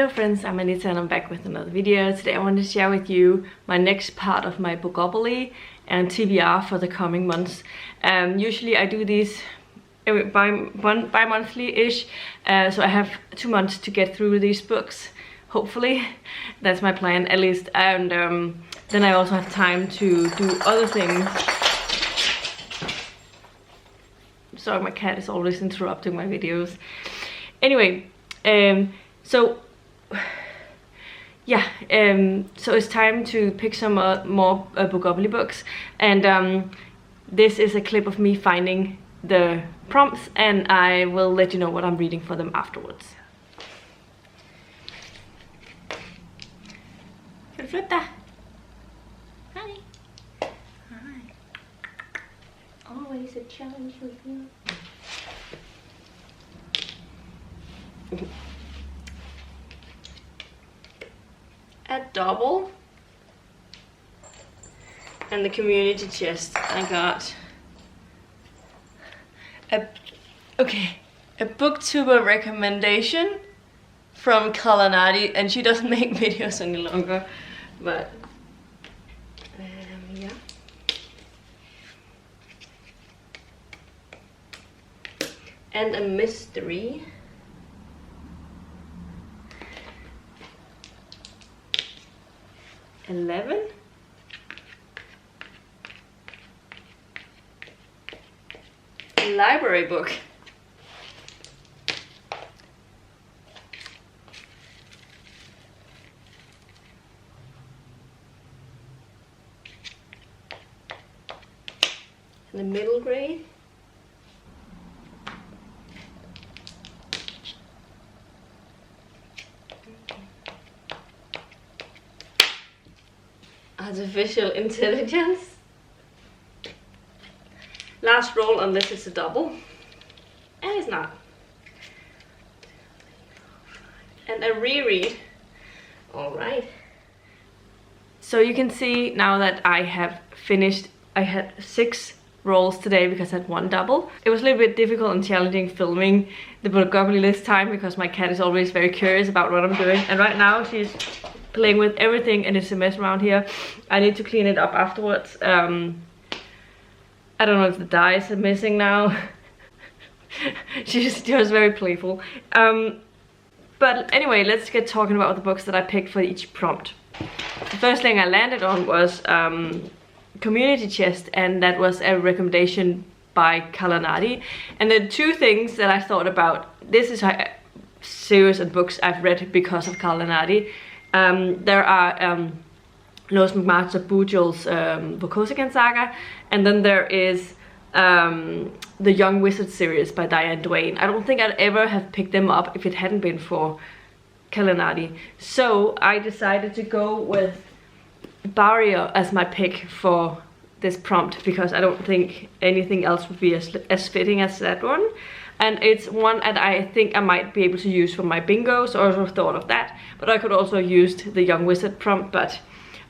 Hello friends, I'm Anita and I'm back with another video. Today I want to share with you my next part of my Bookopoly and TBR for the coming months. Usually I do these bi-monthly-ish, so I have 2 months to get through these books, hopefully. That's my plan at least, and then I also have time to do other things. Sorry, my cat is always interrupting my videos. Anyway, so it's time to pick some more Bookopoly books, and this is a clip of me finding the prompts, and I will let you know what I'm reading for them afterwards. Kan du flytte dig? Hi. Hi. Always a challenge with you. A double, and the community chest. I got a booktuber recommendation from Kalanadi, and she doesn't make videos any longer, but yeah. And a mystery. $11. A library book. And the middle grade. Artificial intelligence. Last roll unless it's a double. And it's not. And a reread. Alright. So you can see now that I have finished. I had 6 rolls today because I had 1 double. It was a little bit difficult and challenging filming the Bookopoly this time because my cat is always very curious about what I'm doing. And right now she's playing with everything and it's a mess around here. I need to clean it up afterwards. I don't know if the dies are missing now. She's just very playful. But anyway, let's get talking about the books that I picked for each prompt. The first thing I landed on was community chest, and that was a recommendation by Kalanadi. And the 2 things that I thought about, this is a series of books I've read because of Kalanadi. There are Lois McMaster Bujold's Bookopoly Saga, and then there is the Young Wizard series by Diane Duane. I don't think I'd ever have picked them up if it hadn't been for Kalanadi. So I decided to go with Barrier as my pick for this prompt because I don't think anything else would be as fitting as that one. And it's one that I think I might be able to use for my bingo, so I also thought of that. But I could also use the Young Wizard prompt, but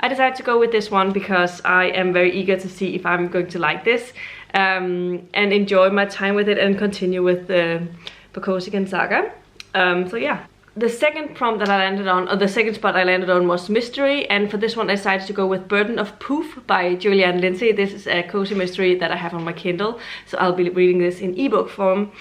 I decided to go with this one because I am very eager to see if I'm going to like this and enjoy my time with it and continue with the Bookopoly Saga. So yeah. The second prompt that I landed on, or the second spot I landed on, was mystery, and for this one I decided to go with Burden of Poof by Julianne Lindsay. This is a cozy mystery that I have on my Kindle, so I'll be reading this in ebook form.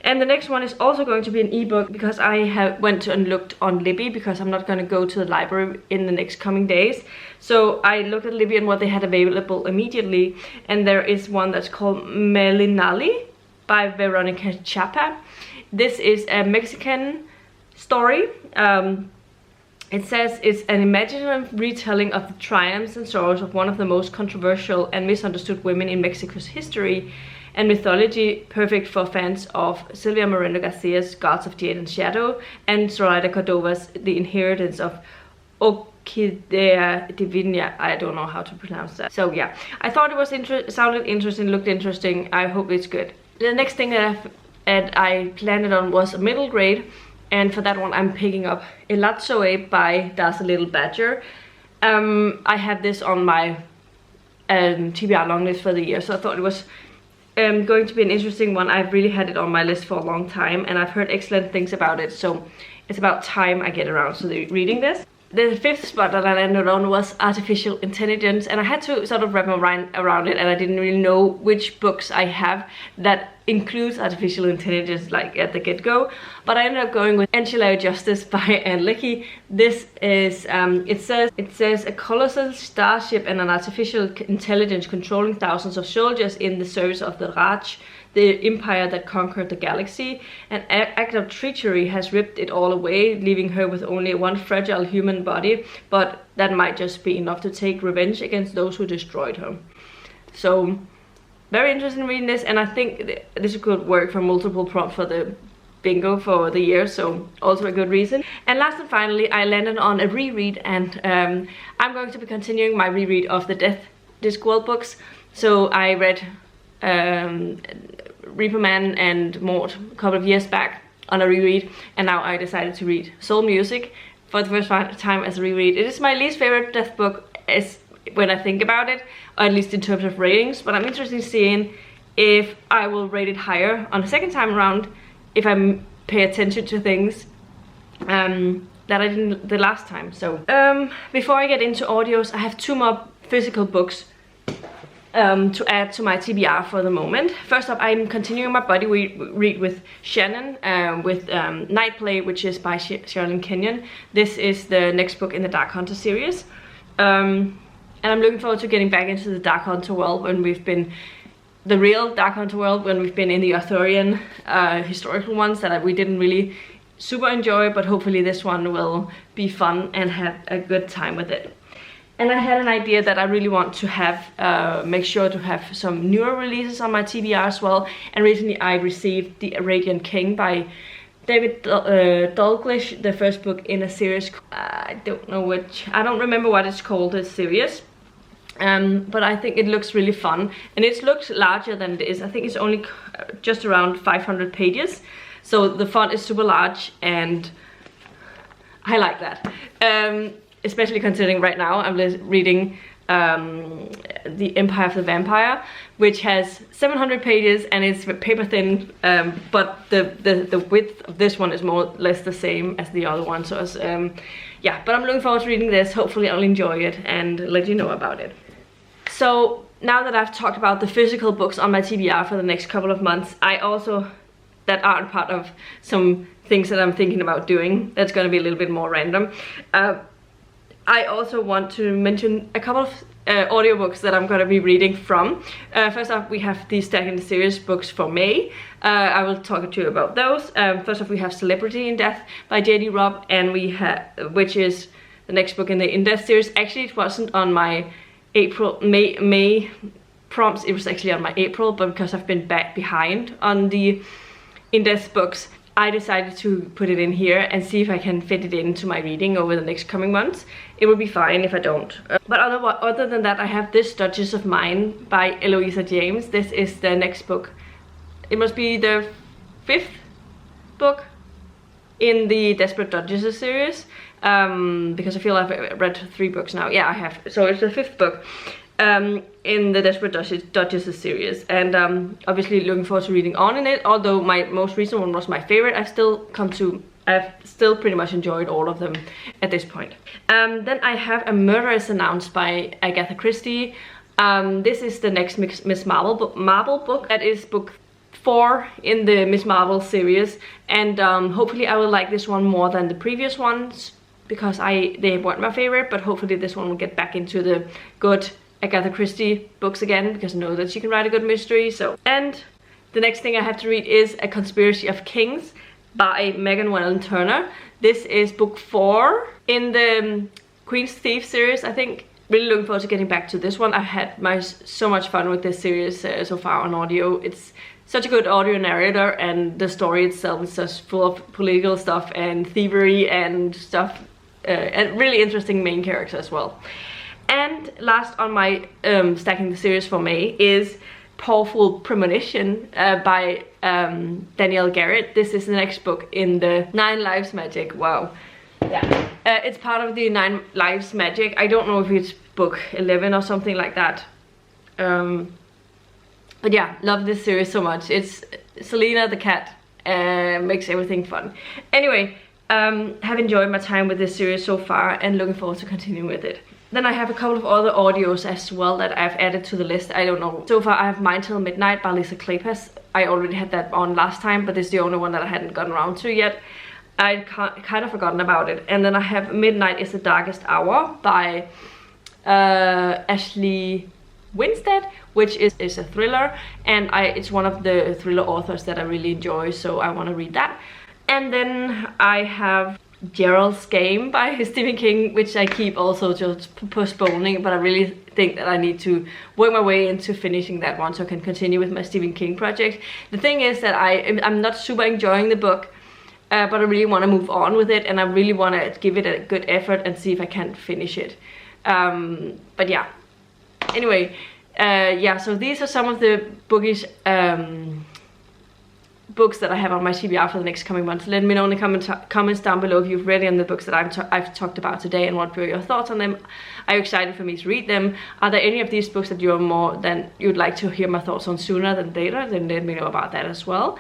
And the next one is also going to be an ebook because I went and looked on Libby because I'm not going to go to the library in the next coming days. So I looked at Libby and what they had available immediately, and there is one that's called Melinali by Veronica Chapa. This is a Mexican story. It says it's an imaginative retelling of the triumphs and sorrows of one of the most controversial and misunderstood women in Mexico's history and mythology, perfect for fans of Silvia Moreno Garcia's Gods of Jade and Shadow and Zoraida Cordova's The Inheritance of Orquídea Divina. I don't know how to pronounce that. So yeah, I thought it was sounded interesting, looked interesting. I hope it's good. The next thing that I landed on was a middle grade. And for that one, I'm picking up Elatsoe by That's a Little Badger. I have this on my TBR long list for the year, so I thought it was going to be an interesting one. I've really had it on my list for a long time, and I've heard excellent things about it. So it's about time I get around to reading this. The fifth spot that I landed on was artificial intelligence, and I had to sort of wrap my mind around it, and I didn't really know which books I have that includes artificial intelligence like at the get-go, but I ended up going with Ancillary Justice by Anne Leckie. This is it says a colossal starship and an artificial intelligence controlling thousands of soldiers in the service of the Raj, the empire that conquered the galaxy. An act of treachery has ripped it all away, leaving her with only one fragile human body, but that might just be enough to take revenge against those who destroyed her. So, very interested in reading this, and I think this could work for multiple prompts for the bingo for the year, so also a good reason. And last and finally, I landed on a reread, and I'm going to be continuing my reread of the Death Discworld books. So I read Reaper Man and Maud a couple of years back on a reread, and now I decided to read Soul Music for the first time as a reread. It is my least favorite Death book when I think about it, or at least in terms of ratings, but I'm interested in seeing if I will rate it higher on the second time around if I pay attention to things that I didn't the last time. So before I get into audios, I have 2 more physical books to add to my TBR for the moment. First up, I'm continuing my body read with Shannon with Night Play, which is by Sherilyn Kenyon. This is the next book in the Dark Hunter series. And I'm looking forward to getting back into the Dark Hunter world when we've been the real Dark Hunter world, when we've been in the Arthurian historical ones that we didn't really super enjoy, but hopefully this one will be fun and have a good time with it. And I had an idea that I really want to have, make sure to have some newer releases on my TBR as well. And recently I received The Radiant King by David Dalglish, the first book in a series. I don't remember what it's called, this series. But I think it looks really fun, and it looks larger than it is. I think it's only just around 500 pages, so the font is super large, and I like that. Especially considering right now I'm reading The Empire of the Vampire, which has 700 pages and it's paper thin, but the width of this one is more or less the same as the other one. So it's, yeah, but I'm looking forward to reading this. Hopefully I'll enjoy it and let you know about it. So now that I've talked about the physical books on my TBR for the next couple of months, that aren't part of some things that I'm thinking about doing, that's going to be a little bit more random. I also want to mention a couple of audiobooks that I'm going to be reading from. First off, we have the Stack in the Series books for May. I will talk to you about those. First off, we have Celebrity in Death by J.D. Robb, and which is the next book in the In Death series. Actually, it wasn't on my May prompts, it was actually on my April, but because I've been back behind on the In Death books, I decided to put it in here and see if I can fit it into my reading over the next coming months. It will be fine if I don't. But other than that, I have this Duchess of Mine by Eloisa James. This is the next book. It must be the 5th book in the Desperate Duchesses series. Because I feel I've read 3 books now. Yeah, I have. So it's the 5th book in the Desperate Duchesses series, and obviously looking forward to reading on in it. Although my most recent one was my favorite, I've still pretty much enjoyed all of them at this point. Then I have A Murder is Announced by Agatha Christie. This is the next Miss Marvel book. That is book 4 in the Miss Marvel series, and hopefully I will like this one more than the previous ones, because they weren't my favorite, but hopefully this one will get back into the good Agatha Christie books again, because I know that she can write a good mystery. So, and the next thing I have to read is A Conspiracy of Kings by Megan Wellen Turner. This is book 4 in the Queen's Thief series, I think. Really looking forward to getting back to this one. I've had so much fun with this series so far on audio. It's such a good audio narrator, and the story itself is just full of political stuff and thievery and stuff, and really interesting main character as well. And last on my Stacking the Series for May is Powerful Premonition by Danielle Garrett. This is the next book in the 9 Lives Magic. Wow. Yeah. It's part of the 9 Lives Magic. I don't know if it's book 11 or something like that. But yeah, love this series so much. It's Selena the cat, makes everything fun. Anyway, have enjoyed my time with this series so far and looking forward to continuing with it. Then I have a couple of other audios as well that I've added to the list. I don't know. So far I have Mine Till Midnight by Lisa Kleypas. I already had that on last time, but this is the only one that I hadn't gotten around to yet. I'd kind of forgotten about it. And then I have Midnight is the Darkest Hour by Ashley Winstead, which is a thriller, and it's one of the thriller authors that I really enjoy, so I want to read that. And then I have Gerald's Game by Stephen King, which I keep also just postponing, but I really think that I need to work my way into finishing that one so I can continue with my Stephen King project. The thing is that I'm not super enjoying the book, but I really want to move on with it, and I really want to give it a good effort and see if I can finish it. But yeah, anyway, yeah, so these are some of the bookish books that I have on my TBR for the next coming months. Let me know in the comments down below if you've read any of the books that I've talked about today and what were your thoughts on them. Are you excited for me to read them? Are there any of these books that you'd like to hear my thoughts on sooner than later? Then let me know about that as well.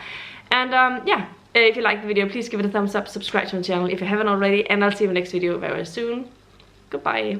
And yeah, if you liked the video, please give it a thumbs up, subscribe to my channel if you haven't already, and I'll see you in the next video very soon. Goodbye.